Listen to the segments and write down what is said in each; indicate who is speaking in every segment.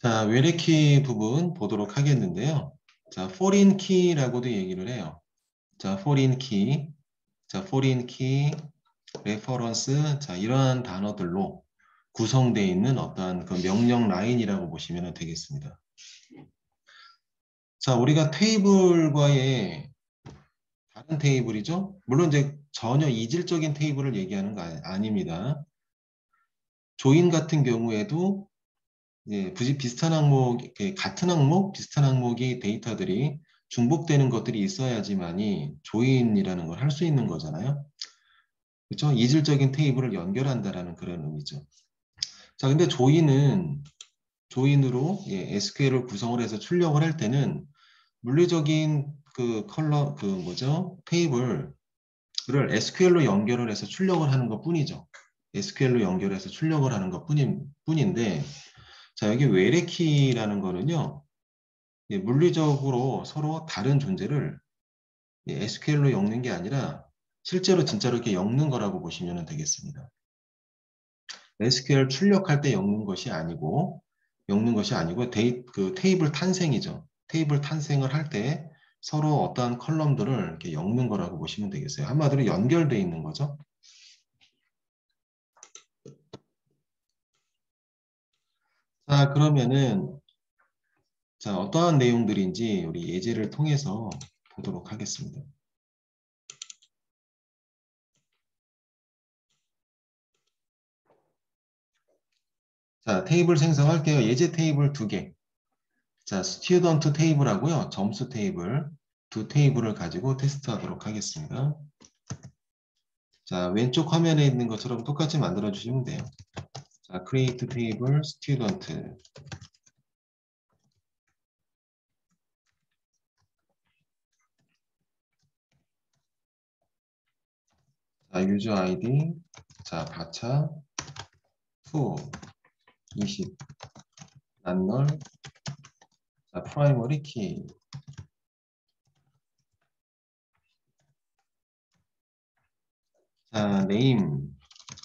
Speaker 1: 자, 외래키 부분 보도록 하겠는데요. 자, foreign key라고도 얘기를 해요. 자, foreign key, 자, foreign key, reference, 자, 이러한 단어들로 구성되어 있는 어떠한 그 명령 라인이라고 보시면 되겠습니다. 자, 우리가 테이블과의 다른 테이블이죠. 물론 이제 전혀 이질적인 테이블을 얘기하는 거 아닙니다. 조인 같은 경우에도 비슷한 항목, 같은 항목, 비슷한 항목이 데이터들이 중복되는 것들이 있어야지만이 조인이라는 걸 할 수 있는 거잖아요. 그렇죠? 이질적인 테이블을 연결한다라는 그런 의미죠. 자, 근데 조인으로 SQL을 구성을 해서 출력을 할 때는 물리적인 테이블을 SQL로 연결을 해서 출력을 하는 것 뿐이죠. SQL로 연결해서 출력을 하는 것 뿐인데, 자, 여기 외래키라는 거는요, 물리적으로 서로 다른 존재를 SQL로 엮는 게 아니라 실제로 진짜로 이렇게 엮는 거라고 보시면 되겠습니다. SQL 출력할 때 엮는 것이 아니고 테이블 탄생이죠. 테이블 탄생을 할 때 서로 어떠한 컬럼들을 이렇게 엮는 거라고 보시면 되겠어요. 한마디로 연결되어 있는 거죠. 자, 그러면은 자, 어떠한 내용들인지 우리 예제를 통해서 보도록 하겠습니다. 자, 테이블 생성할게요. 예제 테이블 2개. 자, 스튜던트 테이블하고요. 점수 테이블 두 테이블을 가지고 테스트하도록 하겠습니다. 자, 왼쪽 화면에 있는 것처럼 똑같이 만들어 주시면 돼요. 자, create table student. 자, user ID. 자, 바차 to 20. null. 자, primary key. 자, name.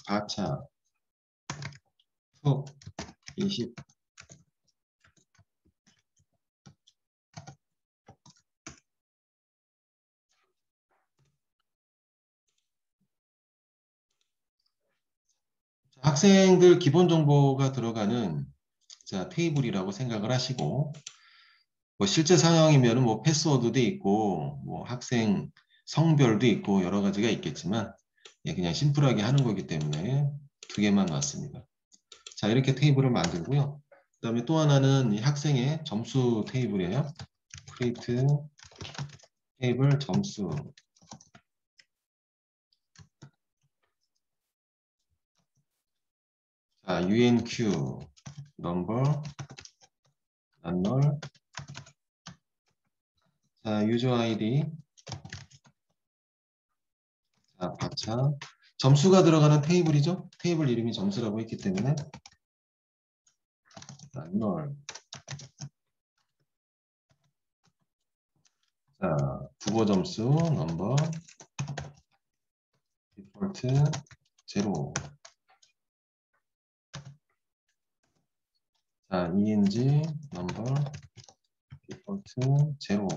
Speaker 1: 바차 to 20. 학생들 기본 정보가 들어가는 자, 테이블이라고 생각을 하시고, 뭐 실제 상황이면 뭐 패스워드도 있고, 뭐 학생 성별도 있고 여러 가지가 있겠지만, 그냥 심플하게 하는 거기 때문에 2개만 놨습니다. 자, 이렇게 테이블을 만들고요. 그 다음에 또 하나는 이 학생의 점수 테이블이에요. create 테이블 점수. 자, unq number null. 자, user id. 자, 바차. 점수가 들어가는 테이블이죠. 테이블 이름이 점수라고 했기 때문에 null. 자, 국어 점수 넘버 디폴트 0. 자, eng 넘버 디폴트 0.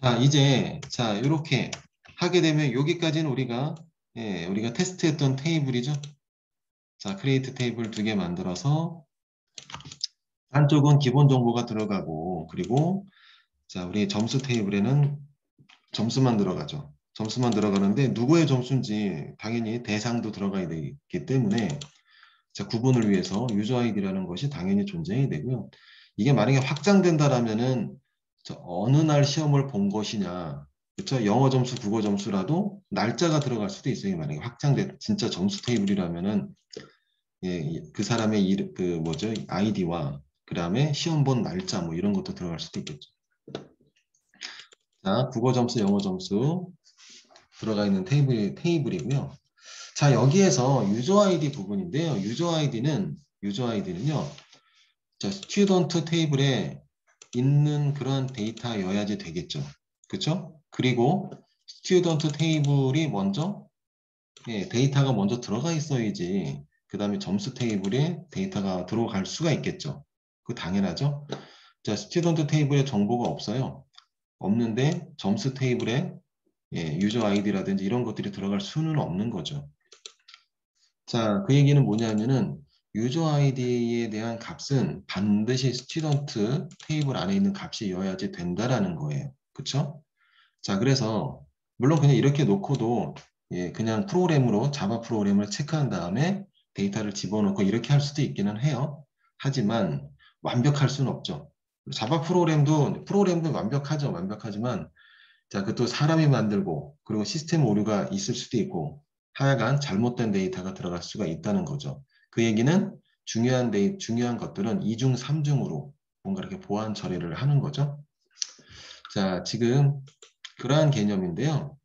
Speaker 1: 자, 이제 자, 이렇게 하게 되면 여기까지는 우리가 테스트했던 테이블이죠. 자, create 테이블 2개 만들어서 한쪽은 기본 정보가 들어가고, 그리고 자, 우리 점수 테이블에는 점수만 들어가죠. 점수만 들어가는데 누구의 점수인지 당연히 대상도 들어가야 되기 때문에 자, 구분을 위해서 user id라는 것이 당연히 존재해야 되고요. 이게 만약에 확장된다라면은 어느 날 시험을 본 것이냐, 그렇죠? 영어 점수, 국어 점수라도 날짜가 들어갈 수도 있어요. 만약에 확장된 진짜 점수 테이블이라면은 그 사람의 아이디와 그 다음에 시험 본 날짜 뭐 이런 것도 들어갈 수도 있겠죠. 자, 국어 점수, 영어 점수 들어가 있는 테이블이고요. 자, 여기에서 유저 아이디 부분인데요. 유저 아이디는요. 자, 스튜던트 테이블에 있는 그런 데이터여야지 되겠죠. 그렇죠? 그리고 스튜던트 테이블이 먼저 예, 데이터가 먼저 들어가 있어야지 그 다음에 점수 테이블에 데이터가 들어갈 수가 있겠죠. 그 당연하죠. 자, 스튜던트 테이블에 정보가 없어요. 없는데 점수 테이블에 유저 아이디라든지 이런 것들이 들어갈 수는 없는 거죠. 자, 그 얘기는 뭐냐면은 유저 아이디에 대한 값은 반드시 스튜던트 테이블 안에 있는 값이어야지 된다라는 거예요. 그쵸? 자, 그래서 물론 그냥 이렇게 놓고도 그냥 프로그램으로 자바 프로그램을 체크한 다음에 데이터를 집어넣고 이렇게 할 수도 있기는 해요. 하지만 완벽할 수는 없죠. 자바 프로그램도 완벽하죠. 완벽하지만 자, 그것도 사람이 만들고 그리고 시스템 오류가 있을 수도 있고 하여간 잘못된 데이터가 들어갈 수가 있다는 거죠. 그 얘기는 중요한 것들은 2중, 3중으로 뭔가 이렇게 보안 처리를 하는 거죠. 자, 지금 그러한 개념인데요.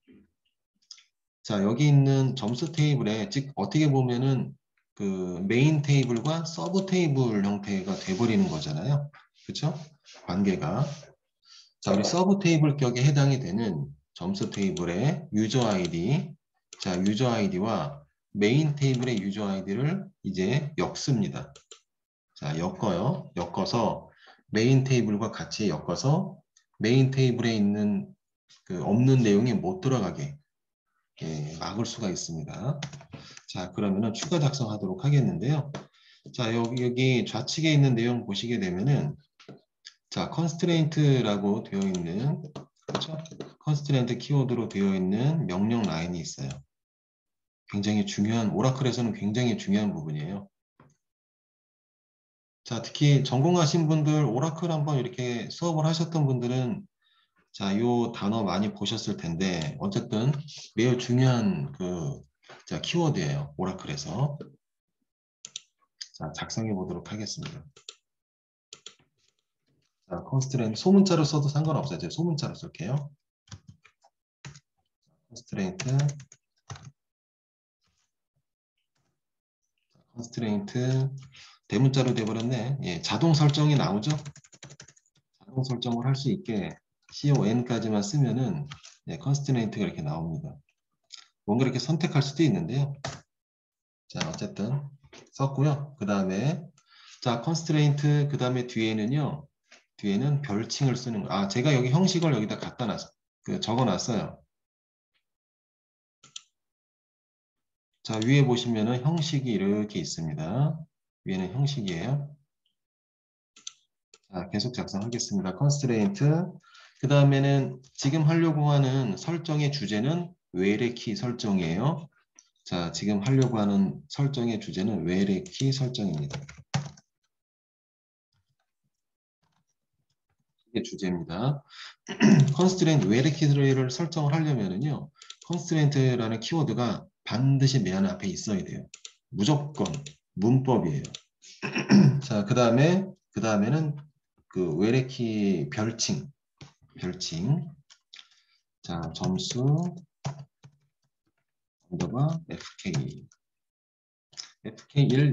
Speaker 1: 자, 여기 있는 점수 테이블에 즉 어떻게 보면은 그 메인 테이블과 서브 테이블 형태가 돼버리는 거잖아요. 그렇죠? 관계가. 자, 우리 서브 테이블 격에 해당이 되는 점수 테이블의 유저 아이디, 자, 유저 아이디와 메인 테이블의 유저 아이디를 이제 엮습니다. 자, 엮어서 메인 테이블과 같이 엮어서 메인 테이블에 있는 그 없는 내용이 못 들어가게 막을 수가 있습니다. 자, 그러면은 추가 작성하도록 하겠는데요. 자, 여기 좌측에 있는 내용 보시게 되면은 자, constraint라고 되어 있는 그렇죠? constraint 키워드로 되어 있는 명령 라인이 있어요. 굉장히 중요한 오라클에서는 굉장히 중요한 부분이에요. 자, 특히 전공하신 분들 오라클 한번 이렇게 수업을 하셨던 분들은 자, 요 단어 많이 보셨을 텐데 어쨌든 매우 중요한 자, 키워드예요. 오라클에서. 자, 작성해 보도록 하겠습니다. 자, constraint 소문자로 써도 상관없어요. 제가 소문자로 쓸게요. constraint 대문자로 돼버렸네. 자동 설정이 나오죠? 자동 설정을 할 수 있게 con까지만 쓰면은 constraint가 이렇게 나옵니다. 뭔가 이렇게 선택할 수도 있는데요. 자, 어쨌든 썼고요. 그 다음에 자, constraint 그 다음에 뒤에는 별칭을 쓰는 거. 아, 제가 여기 형식을 여기다 갖다 놨어. 적어놨어요. 자, 위에 보시면은 형식이 이렇게 있습니다. 위에는 형식이에요. 자, 계속 작성하겠습니다. constraint. 그 다음에는 지금 하려고 하는 설정의 주제는 외래키 설정이에요. 자, 지금 하려고 하는 설정의 주제는 외래키 설정입니다. 이게 주제입니다. constraint 외래키를 설정을 하려면은요, constraint라는 키워드가 반드시 맨 앞에 있어야 돼요. 무조건 문법이에요. 자, 그 다음에는 그 외래키 별칭. 자, 점수 언더바 FK1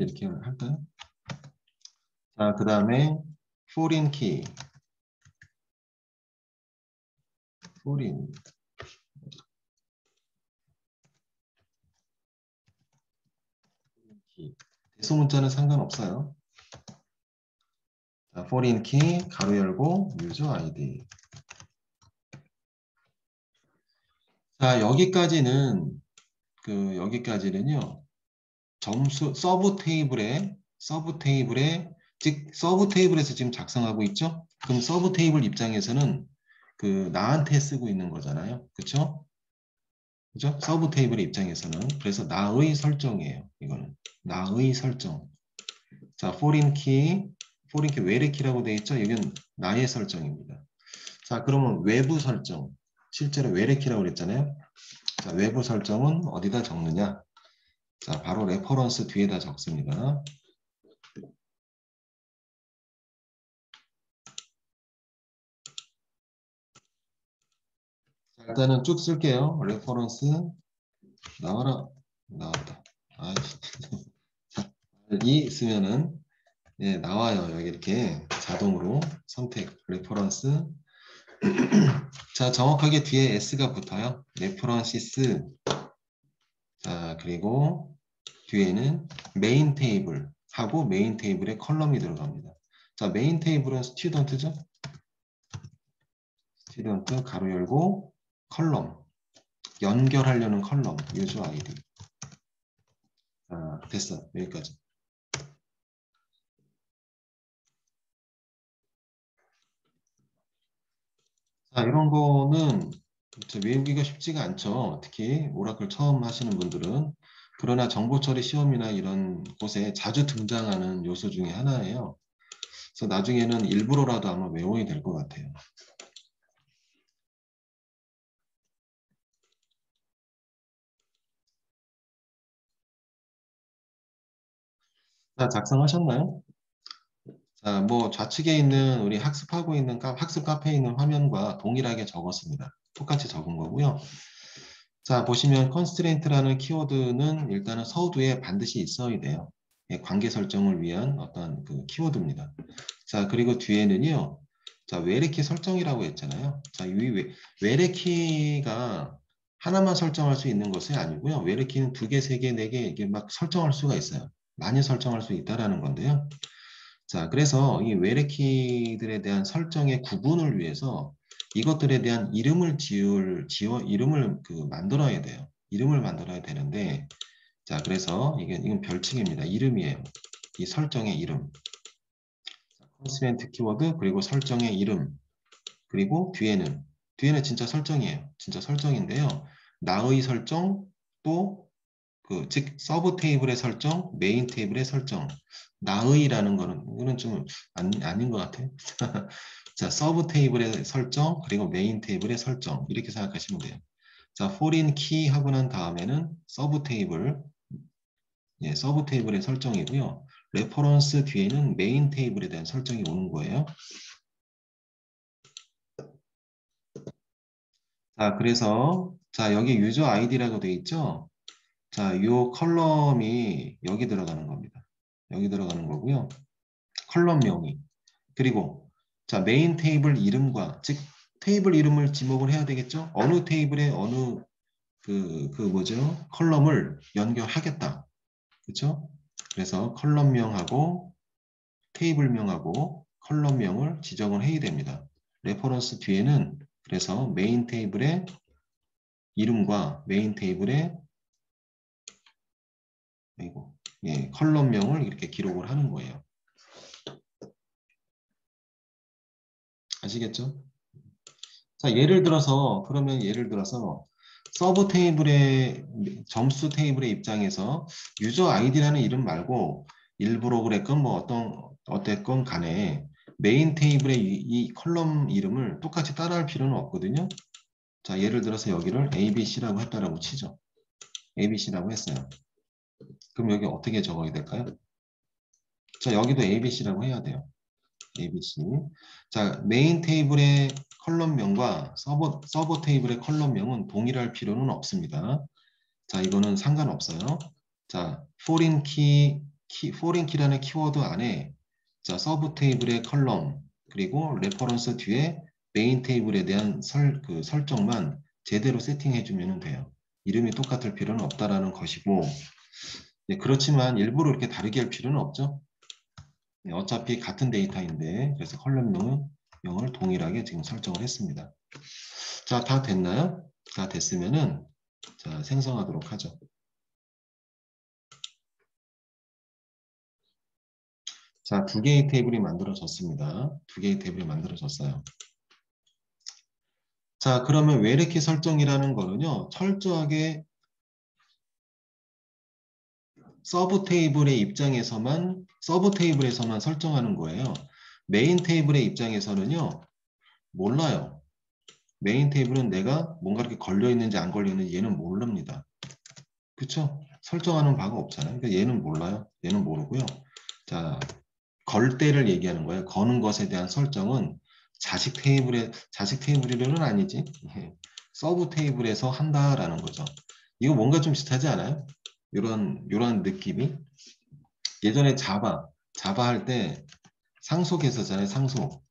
Speaker 1: 이렇게 할까요? 자, 그 다음에 foreign key 대소문자는 상관없어요. 자, foreign key 가로 열고 user ID. 자, 여기까지는요. 점수 서브 테이블에서 지금 작성하고 있죠? 그럼 서브 테이블 입장에서는 나한테 쓰고 있는 거잖아요. 그렇죠? 그죠? 서브 테이블의 입장에서는 그래서 나의 설정이에요. 이거는 나의 설정. 자, foreign key 외래키라고 되어 있죠? 이건 나의 설정입니다. 자, 그러면 외부 설정. 실제로 외래키라고 그랬잖아요. 자, 외부 설정은 어디다 적느냐? 자, 바로 레퍼런스 뒤에다 적습니다. 자, 일단은 쭉 쓸게요. 레퍼런스 나와라. 아이씨. 자, 이 쓰면은 나와요. 여기 이렇게 자동으로 선택 레퍼런스. 자, 정확하게 뒤에 S가 붙어요. 레퍼런시스. 자, 그리고 뒤에는 메인 테이블 하고 메인 테이블에 컬럼이 들어갑니다. 자, 메인 테이블은 스튜던트죠? 스튜던트 가로 열고 컬럼 연결하려는 컬럼 유저 아이디. 자, 됐어. 여기까지. 자, 이런 거는 외우기가 쉽지가 않죠. 특히 오라클 처음 하시는 분들은. 그러나 정보처리 시험이나 이런 곳에 자주 등장하는 요소 중에 하나예요. 그래서 나중에는 일부러라도 아마 외워야 될 것 같아요. 자, 작성하셨나요? 자, 뭐 좌측에 있는 우리 학습하고 있는 학습 카페에 있는 화면과 동일하게 적었습니다. 똑같이 적은 거고요. 자, 보시면 constraint라는 키워드는 일단은 서두에 반드시 있어야 돼요. 예, 관계 설정을 위한 어떤 그 키워드입니다. 자, 그리고 뒤에는요. 자, 외래키 설정이라고 했잖아요. 자, 이 외래키가 하나만 설정할 수 있는 것이 아니고요. 외래키는 2개, 3개, 4개 이게 막 설정할 수가 있어요. 많이 설정할 수 있다라는 건데요. 자, 그래서 이 외래키들에 대한 설정의 구분을 위해서 이것들에 대한 이름을 만들어야 돼요. 이름을 만들어야 되는데, 자, 그래서 이건 별칭입니다. 이름이에요. 이 설정의 이름. 컨스트레인트 키워드, 그리고 설정의 이름, 그리고 뒤에는 진짜 설정이에요. 진짜 설정인데요. 나의 설정, 또 즉 서브 테이블의 설정, 메인 테이블의 설정. 나의라는 거는 이거는 좀 아닌 것 같아요. 자, 서브 테이블의 설정, 그리고 메인 테이블의 설정 이렇게 생각하시면 돼요. 자, foreign key 하고 난 다음에는 서브 테이블, 예, 서브 테이블의 설정이고요. 레퍼런스 뒤에는 메인 테이블에 대한 설정이 오는 거예요. 자, 그래서 자, 여기 유저 아이디라고 돼 있죠? 자, 이 컬럼이 여기 들어가는 겁니다. 여기 들어가는 거고요. 컬럼명이. 그리고 자, 메인 테이블 이름과 즉 테이블 이름을 지목을 해야 되겠죠? 어느 테이블에 어느 뭐죠? 컬럼을 연결하겠다. 그렇죠? 그래서 컬럼명하고 테이블명하고 컬럼명을 지정을 해야 됩니다. 레퍼런스 뒤에는 그래서 메인 테이블의 이름과 메인 테이블의 예, 컬럼명을 이렇게 기록을 하는 거예요. 아시겠죠? 자, 예를 들어서 서브 테이블의 점수 테이블의 입장에서 유저 아이디라는 이름 말고 일부러 그랬건 뭐 어땠건 간에 메인 테이블의 이 컬럼 이름을 똑같이 따라할 필요는 없거든요. 자, 예를 들어서 여기를 ABC라고 했다라고 치죠. ABC라고 했어요. 그럼 여기 어떻게 적어야 될까요? 자, 여기도 ABC라고 해야 돼요. ABC. 자, 메인 테이블의 컬럼명과 서버 테이블의 컬럼명은 동일할 필요는 없습니다. 자, 이거는 상관없어요. 자, foreign key라는 키워드 안에 자, 서브 테이블의 컬럼 그리고 레퍼런스 뒤에 메인 테이블에 대한 설정만 제대로 세팅해 주면 돼요. 이름이 똑같을 필요는 없다라는 것이고, 예, 그렇지만 일부러 이렇게 다르게 할 필요는 없죠. 네, 어차피 같은 데이터인데 그래서 컬럼명을 동일하게 지금 설정을 했습니다. 자, 다 됐나요? 다 됐으면은 자, 생성하도록 하죠. 자, 2개의 테이블이 만들어졌습니다. 2개의 테이블이 만들어졌어요. 자, 그러면 외래키 설정이라는 거는요, 철저하게 서브 테이블에서만 설정하는 거예요. 메인 테이블의 입장에서는요, 몰라요. 메인 테이블은 내가 뭔가 이렇게 걸려 있는지 안 걸려 있는지 얘는 모릅니다. 그쵸? 설정하는 바가 없잖아요. 그러니까 얘는 몰라요. 얘는 모르고요. 자, 걸 때를 얘기하는 거예요. 거는 것에 대한 설정은 자식 테이블이라는 아니지. 예. 서브 테이블에서 한다라는 거죠. 이거 뭔가 좀 비슷하지 않아요? 요런 느낌이. 예전에 자바 할 때 상속했었잖아요. 상속.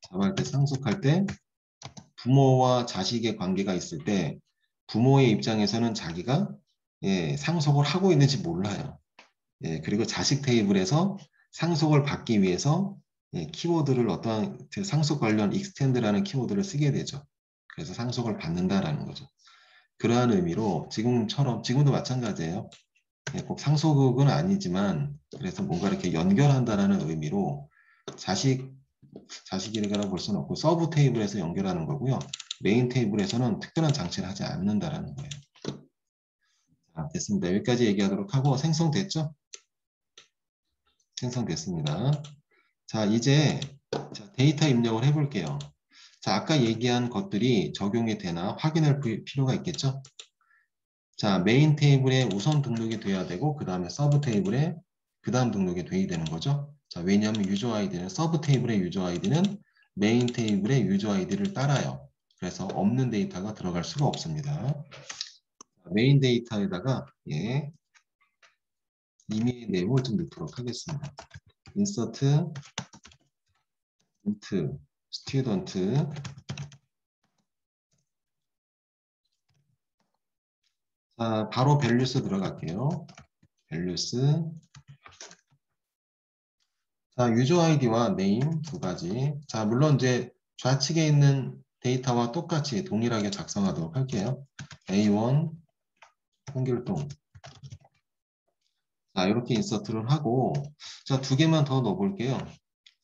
Speaker 1: 자바 할 때 상속할 때 부모와 자식의 관계가 있을 때 부모의 입장에서는 자기가 예, 상속을 하고 있는지 몰라요. 예, 그리고 자식 테이블에서 상속을 받기 위해서 예, 키워드를 어떠한 그 상속 관련 extend라는 키워드를 쓰게 되죠. 그래서 상속을 받는다라는 거죠. 그러한 의미로 지금도 마찬가지예요. 예, 꼭 상속은 아니지만 그래서 뭔가 이렇게 연결한다라는 의미로 자식이라고 볼 수는 없고 서브 테이블에서 연결하는 거고요. 메인 테이블에서는 특별한 장치를 하지 않는다라는 거예요. 자, 됐습니다. 여기까지 얘기하도록 하고 생성됐죠? 생성됐습니다. 자, 이제 데이터 입력을 해볼게요. 자, 아까 얘기한 것들이 적용이 되나 확인할 필요가 있겠죠? 자, 메인 테이블에 우선 등록이 돼야 되고 그 다음에 서브 테이블에 그 다음 등록이 돼야 되는 거죠. 자, 왜냐하면 유저 아이디는 서브 테이블의 유저 아이디는 메인 테이블의 유저 아이디를 따라요. 그래서 없는 데이터가 들어갈 수가 없습니다. 메인 데이터에다가 예, 이미의 내용을 좀 넣도록 하겠습니다. insert int student. 자, 바로 values 들어갈게요. values. 자, 유저 아이디와 name 두 가지. 자, 물론 이제 좌측에 있는 데이터와 똑같이 동일하게 작성하도록 할게요. A1 홍길동. 자, 이렇게 인서트를 하고, 자, 두 개만 더 넣어볼게요.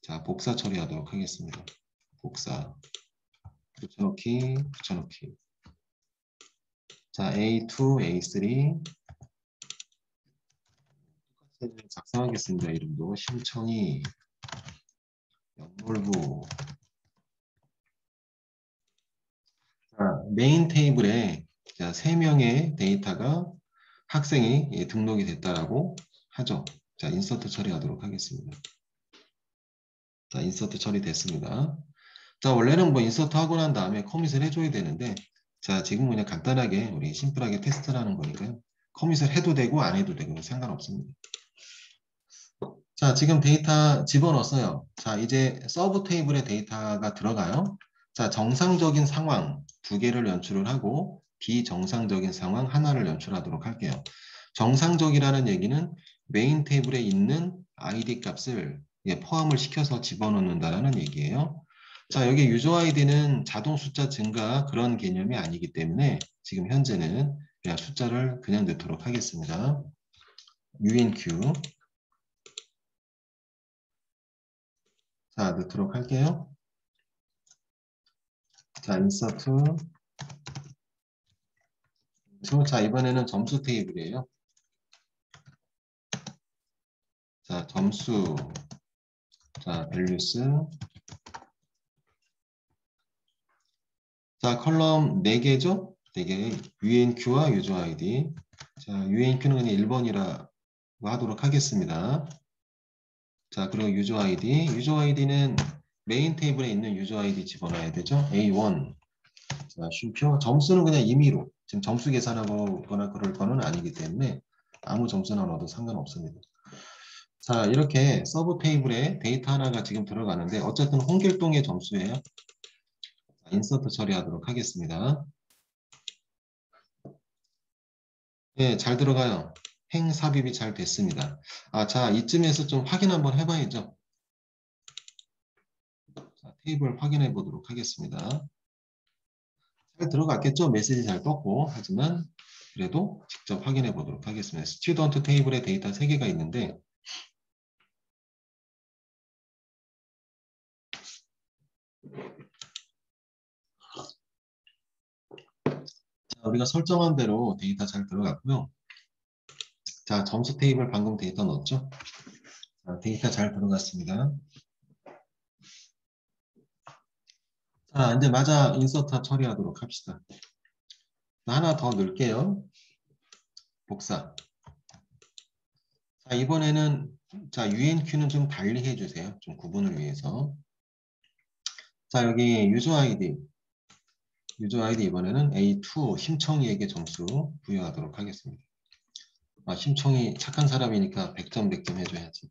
Speaker 1: 자, 복사 처리하도록 하겠습니다. 복사. 붙여넣기, 붙여넣기. 자, A2, A3. 똑같이 작성하겠습니다. 이름도 심청이, 연mol부. 자, 메인 테이블에 자, 3명의 데이터가 학생이 예, 등록이 됐다라고 하죠. 자, 인서트 처리하도록 하겠습니다. 자, 인서트 처리됐습니다. 자, 원래는 뭐 인서트 하고 난 다음에 커밋을 해줘야 되는데, 자, 지금 그냥 간단하게 우리 심플하게 테스트를 하는 거니까요. 커밋을 해도 되고 안 해도 되고 상관없습니다. 자, 지금 데이터 집어넣었어요. 자, 이제 서브 테이블에 데이터가 들어가요. 자, 정상적인 상황 두 개를 연출을 하고 비정상적인 상황 하나를 연출하도록 할게요. 정상적이라는 얘기는 메인 테이블에 있는 ID 값을 포함을 시켜서 집어넣는다라는 얘기예요. 자, 여기 유저 아이디는 자동 숫자 증가 그런 개념이 아니기 때문에 지금 현재는 그냥 숫자를 그냥 넣도록 하겠습니다. UNQ. 자, 넣도록 할게요. 자, 인서트. 자, 이번에는 점수 테이블이에요. 자, 점수. 자, 밸류스. 자, 컬럼 4개죠? 4개. UNQ와 유저 아이디. 자, UNQ는 그냥 1번이라 하도록 하겠습니다. 자, 그리고 유저 아이디. 유저 아이디는 메인 테이블에 있는 유저 아이디 집어넣어야 되죠? A1. 자, 쉼표. 점수는 그냥 임의로. 지금 점수 계산하거나 그럴 거는 아니기 때문에 아무 점수나 넣어도 상관없습니다. 자, 이렇게 서브 테이블에 데이터 하나가 지금 들어가는데 어쨌든 홍길동의 점수예요. 자, 인서트 처리하도록 하겠습니다. 네, 잘 들어가요. 행 삽입이 잘 됐습니다. 아, 자, 이쯤에서 좀 확인 한번 해봐야죠. 자, 테이블 확인해 보도록 하겠습니다. 잘 들어갔겠죠? 메시지 잘 떴고 하지만 그래도 직접 확인해 보도록 하겠습니다. 스튜던트 테이블에 데이터 3개가 있는데 자, 우리가 설정한 대로 데이터 잘 들어갔고요. 자, 점수 테이블 방금 데이터 넣었죠? 자, 데이터 잘 들어갔습니다. 자, 이제 마저 인서트 처리하도록 합시다. 하나 더 넣을게요. 복사. 자, 이번에는 자, UNQ는 좀 달리 해주세요. 좀 구분을 위해서. 자, 여기 유저 아이디. 유저 아이디 이번에는 A2 심청이에게 점수 부여하도록 하겠습니다. 아, 심청이 착한 사람이니까 100점 100점 해줘야지.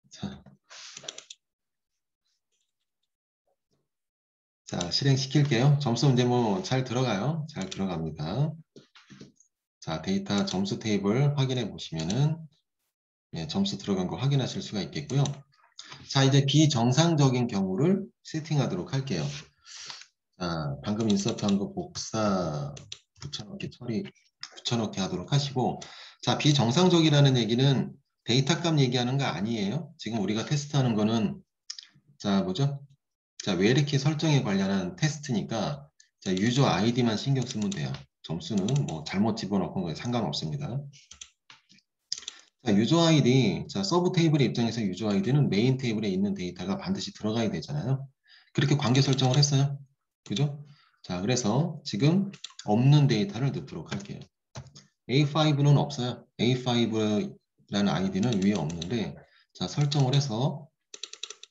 Speaker 1: 자, 자, 실행시킬게요. 점수 이제 뭐 잘 들어가요. 잘 들어갑니다. 자, 데이터 점수 테이블 확인해 보시면은 예, 점수 들어간 거 확인하실 수가 있겠고요. 자, 이제 비정상적인 경우를 세팅하도록 할게요. 자, 방금 인서트한 거 복사, 붙여넣기 처리, 붙여넣기 하도록 하시고, 자, 비정상적이라는 얘기는 데이터 값 얘기하는 거 아니에요. 지금 우리가 테스트하는 거는, 자, 뭐죠? 자, 외래키 설정에 관련한 테스트니까, 자, 유저 아이디만 신경 쓰면 돼요. 점수는 뭐 잘못 집어넣은 거에 상관없습니다. 자, 유저 아이디, 자, 서브 테이블의 입장에서 유저 아이디는 메인 테이블에 있는 데이터가 반드시 들어가야 되잖아요. 그렇게 관계 설정을 했어요. 그죠? 자, 그래서 지금 없는 데이터를 넣도록 할게요. A5는 없어요. A5라는 아이디는 위에 없는데, 자, 설정을 해서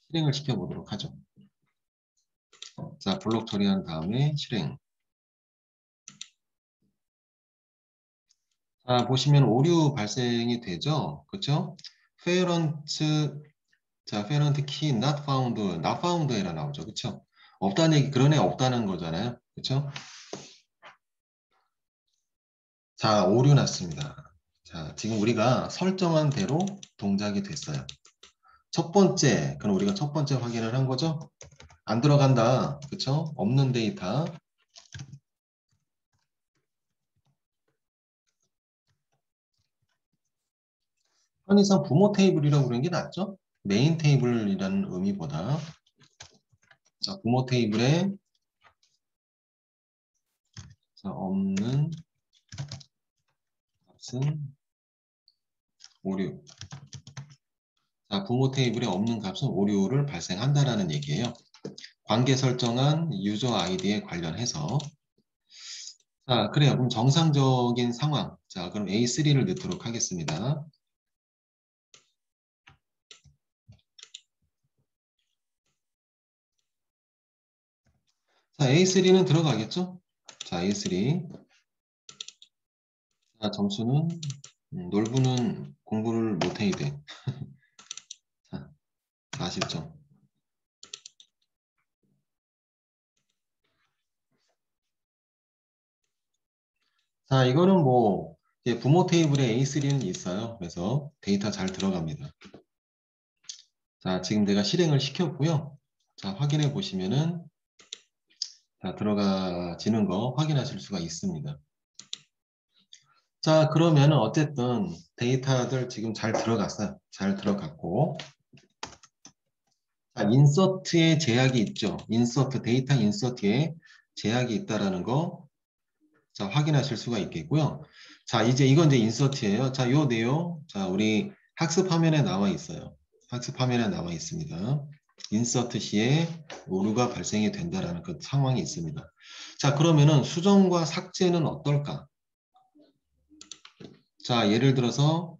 Speaker 1: 실행을 시켜보도록 하죠. 자, 블록 처리한 다음에 실행. 자, 보시면 오류 발생이 되죠? 그렇죠? parent, 자, parent key not found, not found 에라 나오죠. 그렇죠? 없다는 얘기, 그런 애 없다는 거잖아요. 그렇죠? 자, 오류 났습니다. 자, 지금 우리가 설정한 대로 동작이 됐어요. 첫 번째, 그럼 우리가 첫 번째 확인을 한 거죠? 안 들어간다. 그쵸? 없는 데이터. 편의상 부모 테이블이라고 그러는 게 낫죠? 메인 테이블이라는 의미보다. 자, 부모 테이블에 자, 없는 값은 오류. 자, 부모 테이블에 없는 값은 오류를 발생한다라는 얘기예요. 관계 설정한 유저 아이디에 관련해서. 자, 그래요. 그럼 정상적인 상황. 자, 그럼 A3를 넣도록 하겠습니다. 자, A3는 들어가겠죠? 자, A3. 자, 점수는 놀부는 공부를 못해야 돼. 자, 40점. 자, 이거는 뭐 이제 부모 테이블에 A3는 있어요. 그래서 데이터 잘 들어갑니다. 자, 지금 내가 실행을 시켰고요. 자, 확인해 보시면은 자, 들어가지는 거 확인하실 수가 있습니다. 자, 그러면은 어쨌든 데이터들 지금 잘 들어갔어요. 잘 들어갔고. 자, 인서트에 제약이 있죠. 인서트, 데이터 인서트에 제약이 있다라는 거 자, 확인하실 수가 있겠고요. 자, 이건 이제 인서트예요. 자, 요 내용, 자, 우리 학습 화면에 나와 있어요. 학습 화면에 나와 있습니다. 인서트 시에 오류가 발생이 된다라는 그 상황이 있습니다. 자, 그러면은 수정과 삭제는 어떨까? 자, 예를 들어서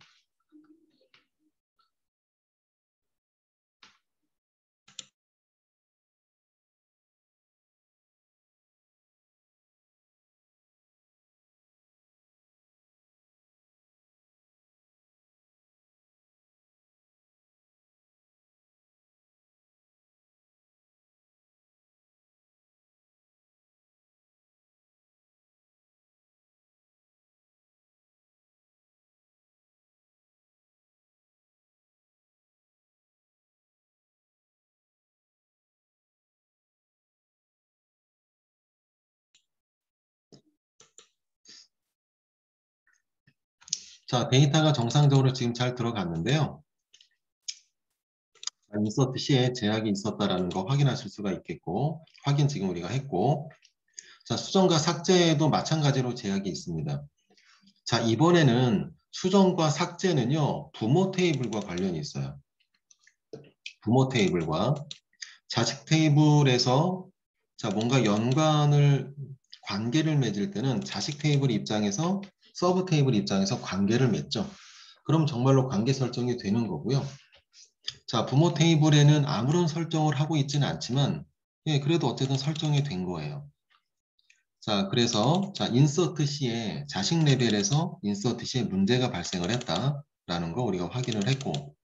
Speaker 1: 자, 데이터가 정상적으로 지금 잘 들어갔는데요. 인서트 시에 제약이 있었다라는 거 확인하실 수가 있겠고, 확인 지금 우리가 했고, 자, 수정과 삭제에도 마찬가지로 제약이 있습니다. 자, 이번에는 수정과 삭제는요, 부모 테이블과 관련이 있어요. 부모 테이블과 자식 테이블에서 자, 뭔가 관계를 맺을 때는 자식 테이블 입장에서 서브 테이블 입장에서 관계를 맺죠. 그럼 정말로 관계 설정이 되는 거고요. 자, 부모 테이블에는 아무런 설정을 하고 있지는 않지만, 예, 그래도 어쨌든 설정이 된 거예요. 자, 그래서, 자, 인서트 시에, 자식 레벨에서 인서트 시에 문제가 발생을 했다라는 거 우리가 확인을 했고,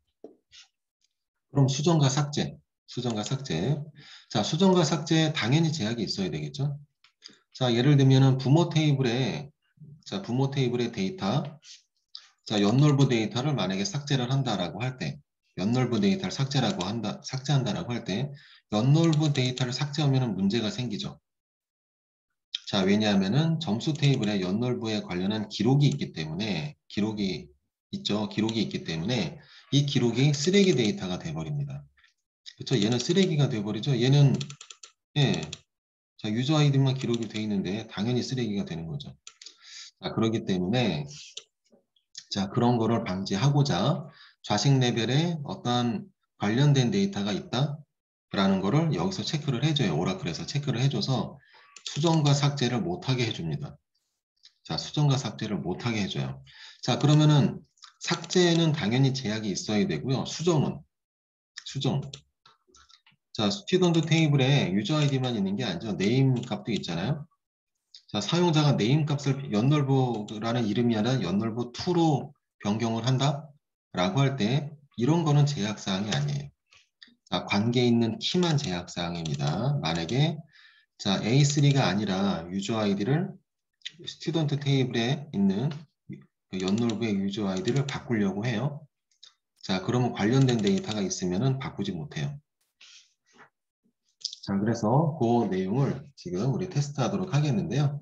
Speaker 1: 그럼 수정과 삭제, 수정과 삭제. 자, 수정과 삭제 당연히 제약이 있어야 되겠죠? 자, 예를 들면은 부모 테이블에, 자, 부모 테이블의 데이터, 자, 연놀부 데이터를 만약에 삭제를 한다라고 할 때, 연놀부 데이터를 삭제한다라고 할 때, 연놀부 데이터를 삭제하면 문제가 생기죠. 자, 왜냐하면은 점수 테이블에 연놀부에 관련한 기록이 있기 때문에, 기록이 있죠. 기록이 있기 때문에 이 기록이 쓰레기 데이터가 돼버립니다. 그렇죠? 얘는 쓰레기가 돼버리죠. 얘는 예, 자, 유저 아이디만 기록이 돼 있는데 당연히 쓰레기가 되는 거죠. 자, 그렇기 때문에 자, 그런 거를 방지하고자 좌식 레벨에 어떤 관련된 데이터가 있다라는 거를 여기서 체크를 해줘요. 오라클에서 체크를 해줘서 수정과 삭제를 못하게 해줍니다. 자, 수정과 삭제를 못하게 해줘요. 자, 그러면은 삭제는 당연히 제약이 있어야 되고요. 수정. 자, 스튜던트 테이블에 유저 아이디만 있는 게 아니죠. 네임 값도 있잖아요. 자, 사용자가 네임 값을 연널브라는 이름이 아니라 연널브2로 변경을 한다? 라고 할 때 이런 거는 제약사항이 아니에요. 자, 관계 있는 키만 제약사항입니다. 만약에 자, A3가 아니라 유저 아이디를 스튜던트 테이블에 있는 그 연놀브의 유저 아이디를 바꾸려고 해요. 자, 그러면 관련된 데이터가 있으면 바꾸지 못해요. 자, 그래서 그 내용을 지금 우리 테스트하도록 하겠는데요.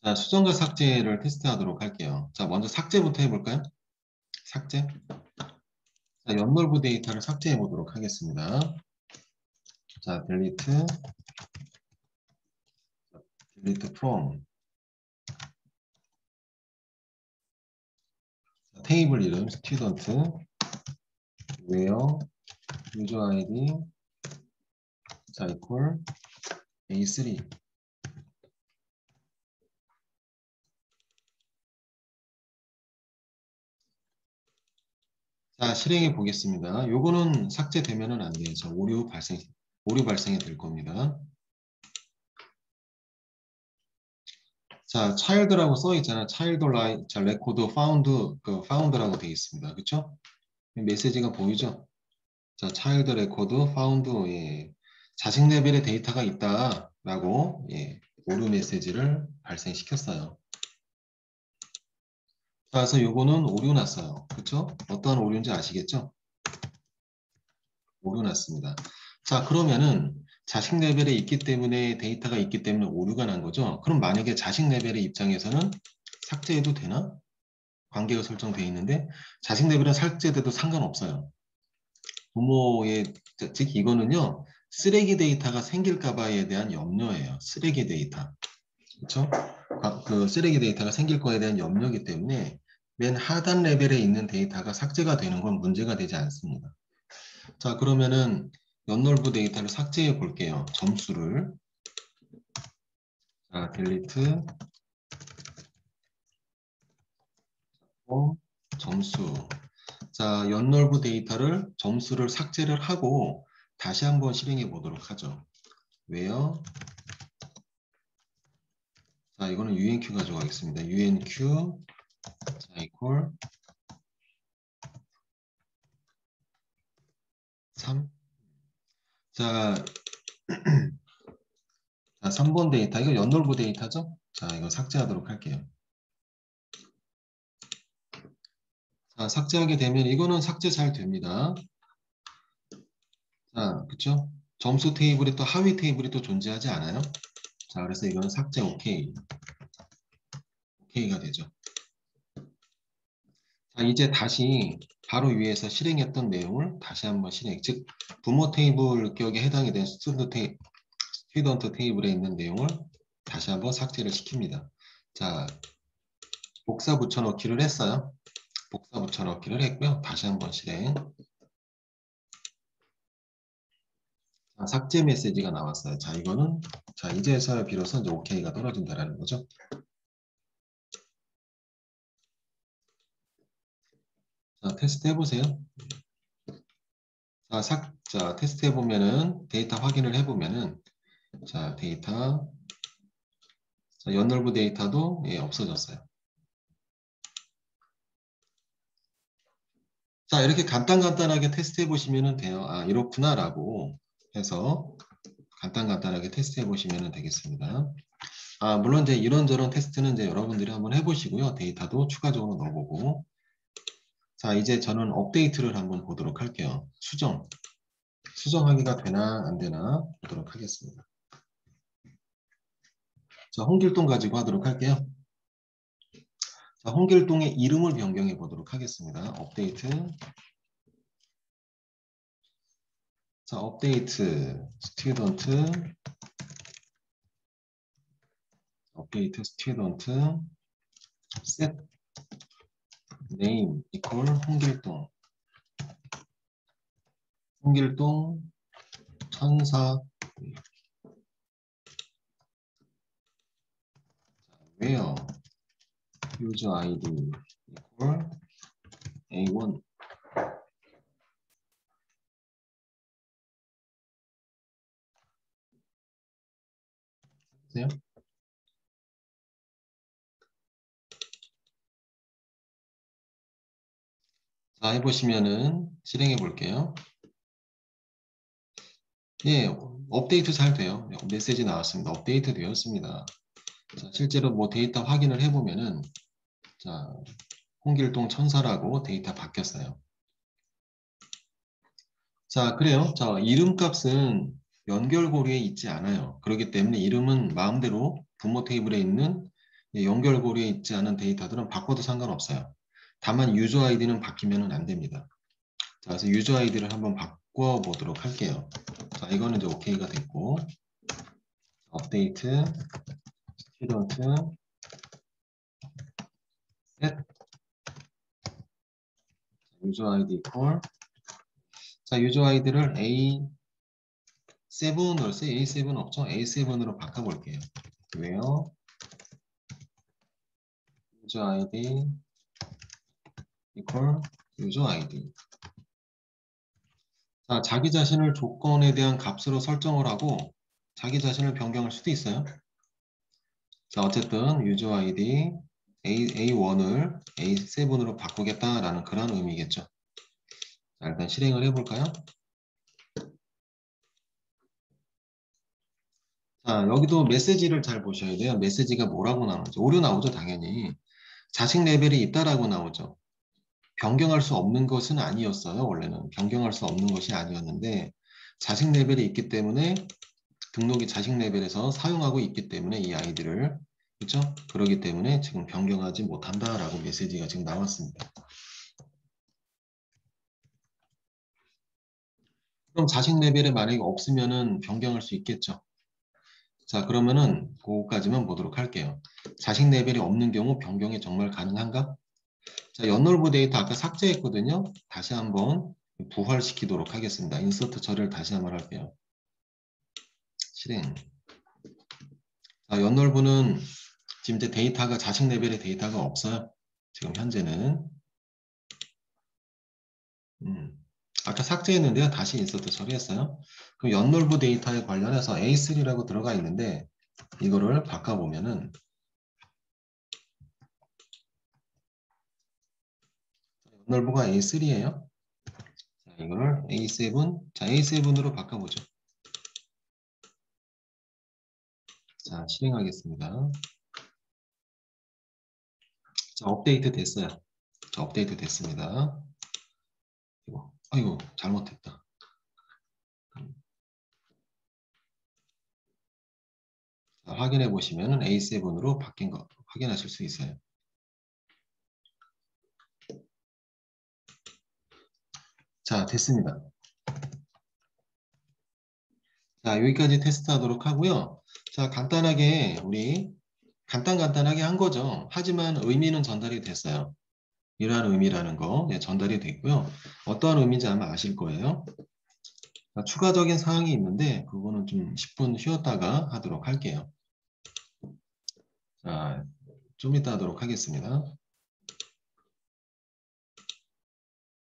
Speaker 1: 자, 수정과 삭제를 테스트하도록 할게요. 자, 먼저 삭제부터 해볼까요? 삭제. 자, 연놀부 데이터를 삭제해 보도록 하겠습니다. 자, delete from. 자, 테이블 이름 student where user id 자, equal a3. 자, 실행해 보겠습니다. 요거는 삭제되면은 안 돼요. 자, 오류 발생이 될 겁니다. 자, child라고 써 있잖아요. child 자, record found, found라고 되어 있습니다. 그쵸? 메시지가 보이죠? 자, child record found, 예. 자식 레벨의 데이터가 있다라고, 예. 오류 메시지를 발생시켰어요. 자, 그래서 요거는 오류 났어요. 그쵸? 어떠한 오류인지 아시겠죠? 오류 났습니다. 자, 그러면은 자식 레벨에 있기 때문에 데이터가 있기 때문에 오류가 난 거죠. 그럼 만약에 자식 레벨의 입장에서는 삭제해도 되나? 관계가 설정되어 있는데 자식 레벨은 삭제돼도 상관없어요. 부모의 즉 이거는요. 쓰레기 데이터가 생길까 봐에 대한 염려예요. 쓰레기 데이터. 그렇죠? 그 쓰레기 데이터가 생길 거에 대한 염려이기 때문에 맨 하단 레벨에 있는 데이터가 삭제가 되는 건 문제가 되지 않습니다. 자, 그러면은 연놀부 데이터를 삭제해 볼게요. 점수를. 자, delete 점수. 자, 연놀부 데이터를 점수를 삭제를 하고 다시 한번 실행해 보도록 하죠. 왜요? 자, 이거는 unq 가져가겠습니다. unq 자, equal 3. 자, 자, 3번 데이터. 이거 연놀부 데이터죠? 자, 이거 삭제하도록 할게요. 자, 삭제하게 되면 이거는 삭제 잘 됩니다. 자, 그쵸? 점수 테이블이 또 하위 테이블이 또 존재하지 않아요? 자, 그래서 이거는 삭제 오케이. 오케이가 되죠. 자, 이제 다시 바로 위에서 실행했던 내용을 다시 한번 실행. 즉, 부모 테이블 격에 해당이 된 스튜던트 테이블에 있는 내용을 다시 한번 삭제를 시킵니다. 자, 복사 붙여넣기를 했어요. 복사 붙여넣기를 했고요. 다시 한번 실행. 자, 삭제 메시지가 나왔어요. 자, 이거는 자, 이제서야 비로소 이제 오케이가 떨어진다라는 거죠. 자, 테스트 해보세요. 자, 테스트 해보면은 데이터 확인을 해보면은 자, 데이터 자, 연놀부 데이터도 예, 없어졌어요. 자, 이렇게 간단하게 테스트 해보시면 돼요. 아, 이렇구나라고 해서 간단하게 테스트 해보시면 되겠습니다. 물론 이제 이런저런 테스트는 이제 여러분들이 한번 해보시고요. 데이터도 추가적으로 넣어보고. 자, 이제 저는 업데이트를 한번 보도록 할게요. 수정하기가 되나 안 되나 보도록 하겠습니다. 자, 홍길동 가지고 하도록 할게요. 자, 홍길동의 이름을 변경해 보도록 하겠습니다. 업데이트. 자, 업데이트 스튜던트 set name equal 홍길동 천사 where user id equal a1 보세요. 자, 해보시면은 실행해 볼게요. 예, 업데이트 잘 돼요. 메시지 나왔습니다. 업데이트 되었습니다. 자, 실제로 뭐 데이터 확인을 해보면은 자, 홍길동 천사라고 데이터 바뀌었어요. 자, 그래요. 자, 이름값은 연결고리에 있지 않아요. 그렇기 때문에 이름은 마음대로 부모 테이블에 있는 연결고리에 있지 않은 데이터들은 바꿔도 상관없어요. 다만 유저 아이디는 바뀌면 안 됩니다. 자, 그래서 유저 아이디를 한번 바꿔보도록 할게요. 자, 이거는 이제 오케이가 됐고, 업데이트, 스튜던트, set, 유저 아이디 이퀄. 자, 유저 아이디를 A7으로, A7 없죠? A7으로 바꿔볼게요. 왜요? 유저 아이디 이퀄 유저 아이디. 자, 자기 자신을 조건에 대한 값으로 설정을 하고 자기 자신을 변경할 수도 있어요. 자, 어쨌든 유저 아이디 A1을 A7으로 바꾸겠다라는 그런 의미겠죠. 자, 일단 실행을 해볼까요? 자, 여기도 메시지를 잘 보셔야 돼요. 메시지가 뭐라고 나오죠? 오류 나오죠, 당연히. 자식 레벨이 있다라고 나오죠. 변경할 수 없는 것은 아니었어요. 원래는 변경할 수 없는 것이 아니었는데 자식 레벨이 있기 때문에 등록이 자식 레벨에서 사용하고 있기 때문에 이 아이디를 그렇죠? 그렇기 때문에 지금 변경하지 못한다라고 메시지가 지금 나왔습니다. 그럼 자식 레벨에 만약에 없으면은 변경할 수 있겠죠. 자, 그러면은 그거까지만 보도록 할게요. 자식 레벨이 없는 경우 변경이 정말 가능한가? 자, 연놀부 데이터 아까 삭제했거든요. 다시 한번 부활시키도록 하겠습니다. 인서트 처리를 다시 한번 할게요. 실행. 자, 연놀부는 지금 이제 데이터가 자식 레벨의 데이터가 없어요. 지금 현재는. 아까 삭제했는데요. 다시 인서트 처리했어요. 그럼 연놀부 데이터에 관련해서 A3라고 들어가 있는데 이거를 바꿔보면은 연놀부가 A3예요. 자, 이거를 A7, 자, A7으로 바꿔보죠. 자, 실행하겠습니다. 자, 업데이트 됐어요. 자, 업데이트 됐습니다. 아이고, 잘못했다. 자, 확인해 보시면 A7으로 바뀐 거 확인하실 수 있어요. 자, 됐습니다. 자, 여기까지 테스트 하도록 하고요. 자, 우리 간단하게 한 거죠. 하지만 의미는 전달이 됐어요. 이러한 의미라는 거 전달이 됐고요. 어떠한 의미인지 아마 아실 거예요. 자, 추가적인 사항이 있는데 그거는 좀 10분 쉬었다가 하도록 할게요. 자, 좀 이따 하도록 하겠습니다.